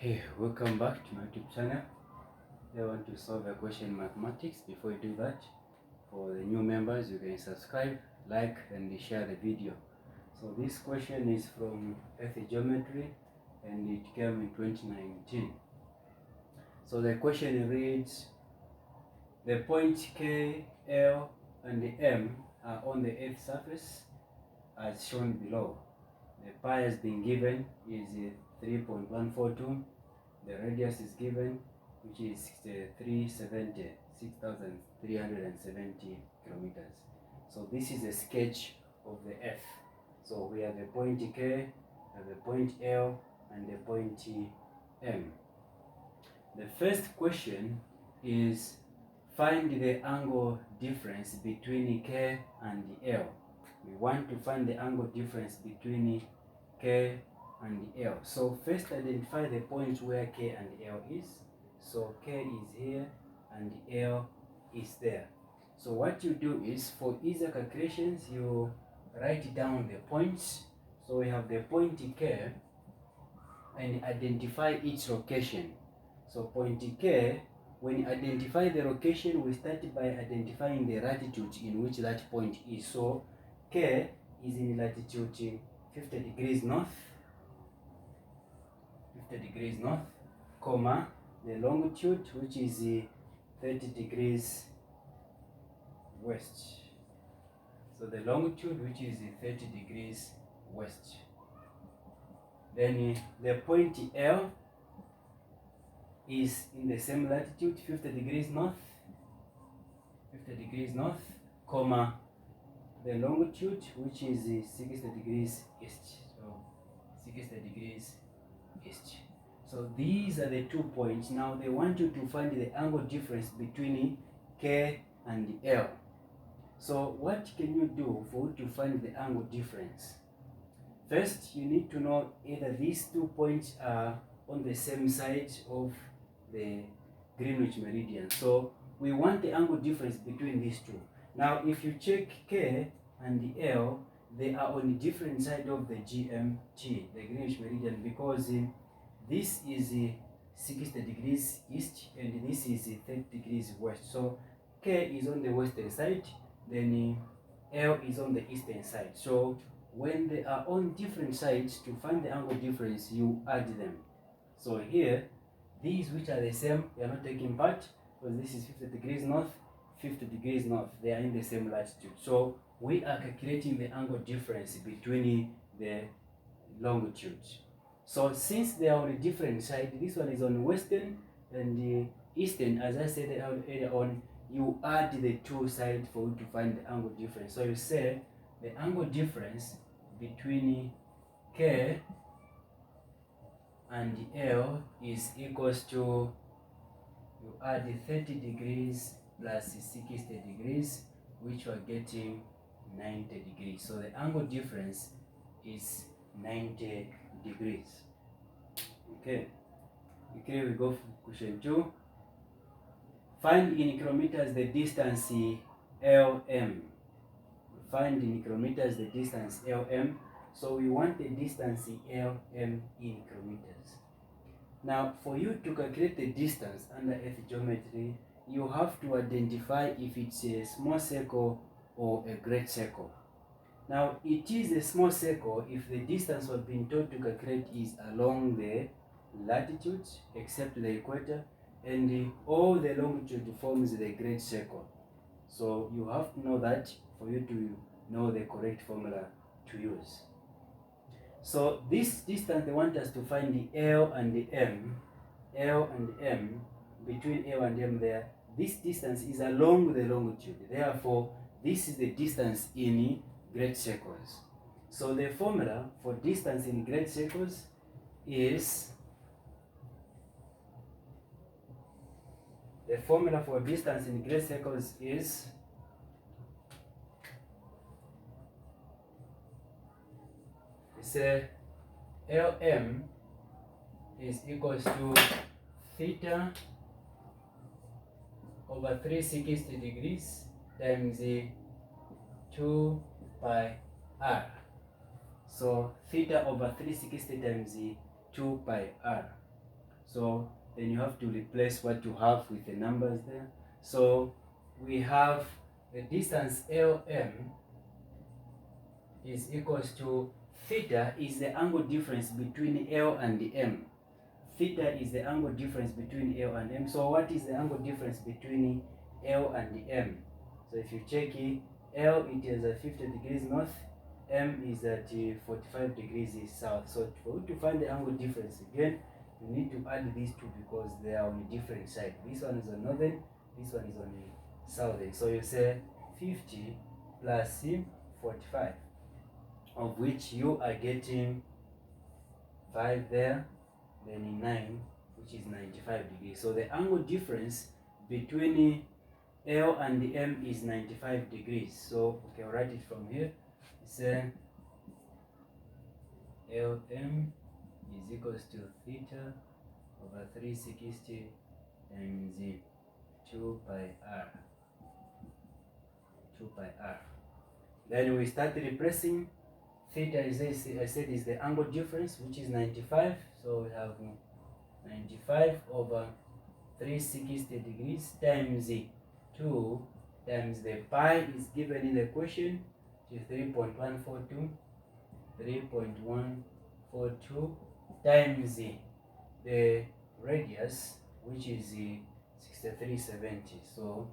Hey, welcome back to my YouTube channel. I want to solve a question in mathematics. Before you do that, for the new members, you can subscribe, like, and share the video. So this question is from Earth Geometry, and it came in 2019. So the question reads: the point K, L, and M are on the Earth's surface as shown below. The pi has been given is 3.142. The radius is given, which is 6,370 kilometers. So this is a sketch of the Earth. So we have the point K, have the point L, and the point M. The first question is find the angle difference between K and L. We want to find the angle difference between K and L. So first identify the point where K and L is. So K is here and L is there. So what you do is, for easier calculations, you write down the points. So we have the point K and identify its location. So point K, when you identify the location, we start by identifying the latitude in which that point is. So K is in latitude 50 degrees north, 50 degrees north, comma, the longitude, which is 30 degrees west. So the longitude, which is 30 degrees west. Then the point L is in the same latitude, 50 degrees north, 50 degrees north, comma, the longitude, which is 60 degrees east. So 60 degrees east. So these are the 2 points. Now they want you to find the angle difference between K and L. So what can you do for you to find the angle difference? First, you need to know either these 2 points are on the same side of the Greenwich meridian. So we want the angle difference between these two. Now if you check K and L, they are on different side of the GMT, the Greenwich meridian, because this is 60 degrees east and this is 30 degrees west. So K is on the western side, then L is on the eastern side. So when they are on different sides, to find the angle difference, you add them. So here, these which are the same, they are not taking part, because this is 50 degrees north, 50 degrees north, they are in the same latitude. So we are calculating the angle difference between the longitudes. So since they are on a different side, this one is on western and the eastern, as I said earlier on, you add the two sides for you to find the angle difference. So you say the angle difference between K and L is equals to, you add 30 degrees plus 60 degrees, which we are getting 90 degrees. So the angle difference is 90 degrees. Okay, we go for question 2. Find in kilometers the distance LM. Find in kilometers the distance LM. So we want the distance LM in kilometers. Now for you to calculate the distance under Earth geometry, you have to identify if it's a small circle or a great circle. Now it is a small circle if the distance we've been told to calculate is along the latitude except the equator, and all the longitude forms the great circle. So you have to know that for you to know the correct formula to use. So this distance, they want us to find the L and the M. L and M, between L and M there, this distance is along the longitude. Therefore, this is the distance in great circles. So the formula for distance in great circles is, the formula for distance in great circles is LM is equals to theta over 360 degrees times 2 pi r. So theta over 360 times 2 pi r. So then you have to replace what you have with the numbers there. So we have the distance LM is equals to theta is the angle difference between L and M. Theta is the angle difference between L and M. So what is the angle difference between L and M? So if you check it, L it is at 50 degrees north, M is at 45 degrees south. So for you to find the angle difference again, you need to add these two because they are on a different side. This one is on northern, this one is on the southern. So you say 50 plus 45, of which you are getting 5 there, then 9, which is 95 degrees. So the angle difference between L and the M is 95 degrees. So okay, I'll write it from here. It's LM is equals to theta over 360 times 2 pi r. 2 pi r. Then we start replacing. Theta is this, I said, is the angle difference, which is 95. So we have 95 over 360 degrees times 2 times the pi is given in the question, which is 3.142. 3.142 times the radius, which is 6370. So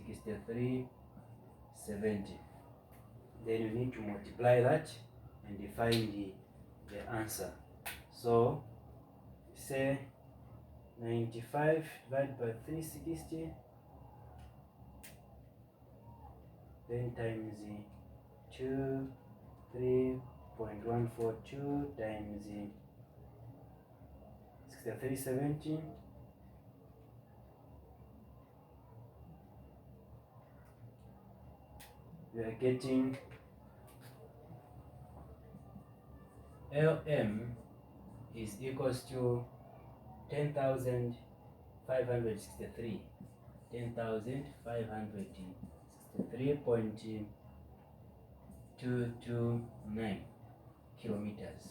6370. Then you need to multiply that and find the answer. So say 95 divided by 360, then times 2, 3.142 times 6370. We are getting LM is equals to 10,563. 10,563.229 kilometers.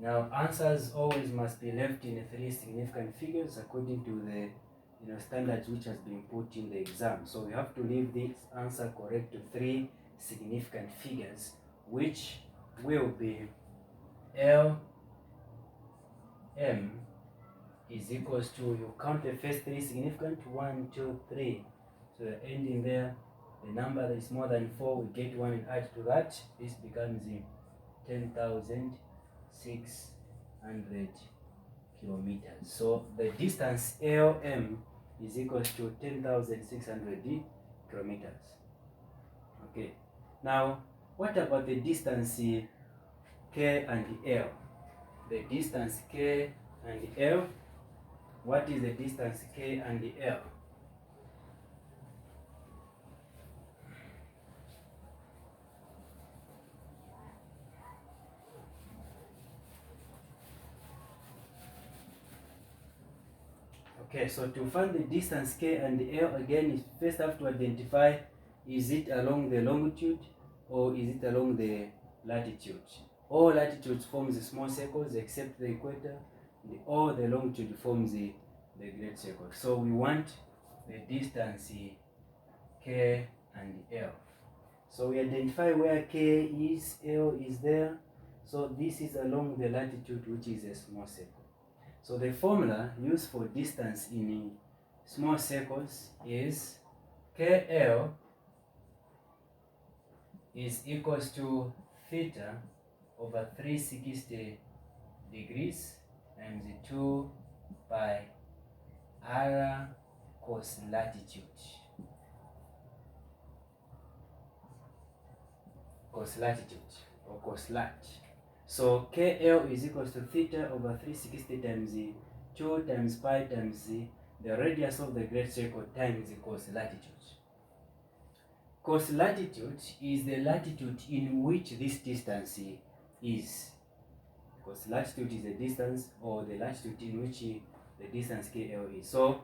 Now answers always must be left in 3 significant figures according to the standards which has been put in the exam. So we have to leave this answer correct to 3 significant figures, which will be LM is equals to, you count the first 3 significant, 1, 2, 3. So the ending there, the number that is more than 4, we get 1 and add to that. This becomes 10,600 kilometers. So the distance LM is equals to 10,600 kilometers. Okay. Now, what about the distance K and L? The distance K and L. What is the distance K and L? Okay, so to find the distance K and L, again, you first have to identify, is it along the longitude or is it along the latitude? All latitudes forms small circles except the equator. All the longitude forms the great circle. So we want the distance K and L. So we identify where K is, L is there. So this is along the latitude, which is a small circle. So the formula used for distance in small circles is KL is equals to theta over 360 degrees times 2 pi r cos latitude. Cos latitude or cos lat. So KL is equals to theta over 360 times 2 times pi times the radius of the great circle times cos latitude. Cos latitude is the latitude in which this distance is. Cos latitude is the distance or the latitude in which the distance KL is. So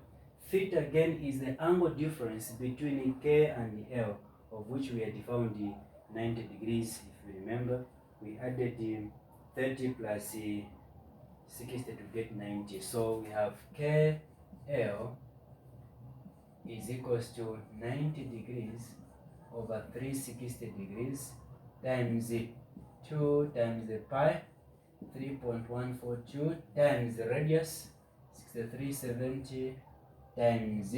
theta again is the angle difference between K and L, of which we had found 90 degrees, if you remember. We added 30 plus 60 to get 90. So we have KL is equals to 90 degrees over 360 degrees times 2 times the pi, 3.142 times the radius, 6370 times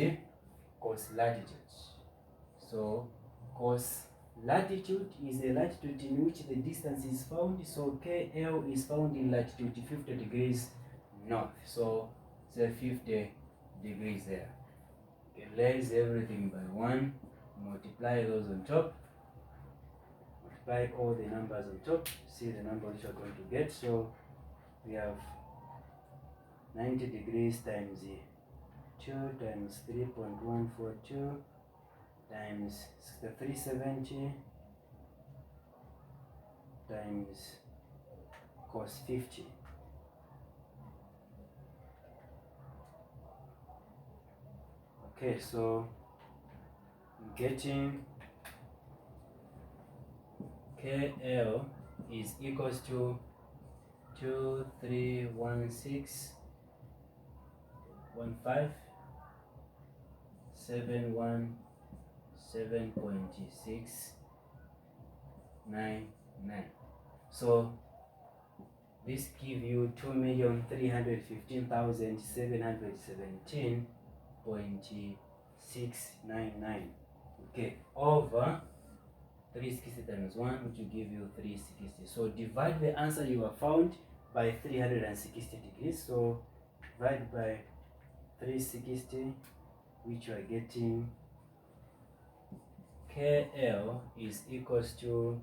cos latitude. So cos latitude is the latitude in which the distance is found. So KL is found in latitude 50 degrees north. So say 50 degrees there. Okay, raise everything by 1, multiply those on top, multiply all the numbers on top, see the number which you're going to get. So we have 90 degrees times 2 times 3.142 times 6370 times cos 50. Okay, so getting KL is equals to 2316.571.7.699. So this give you 2,315,717.699. Okay, over 360 times 1, which will give you 360. So divide the answer you have found by 360 degrees. So divide by 360, which you are getting KL is equals to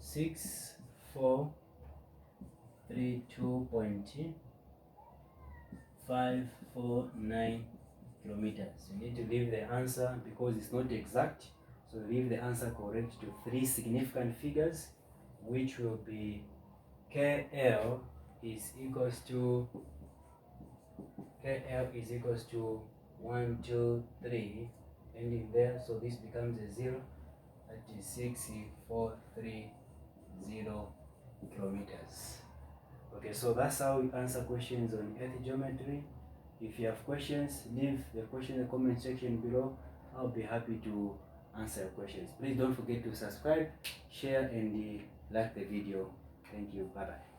6432.549 kilometers. You need to leave the answer because it's not exact. So leave the answer correct to 3 significant figures, which will be KL is equals to 1, 2, 3, ending there. So this becomes a 0. That is 6430 kilometers. Okay, so that's how we answer questions on earth geometry. If you have questions, leave the question in the comment section below. I'll be happy to answer your questions. Please don't forget to subscribe, share, and like the video. Thank you. Bye bye.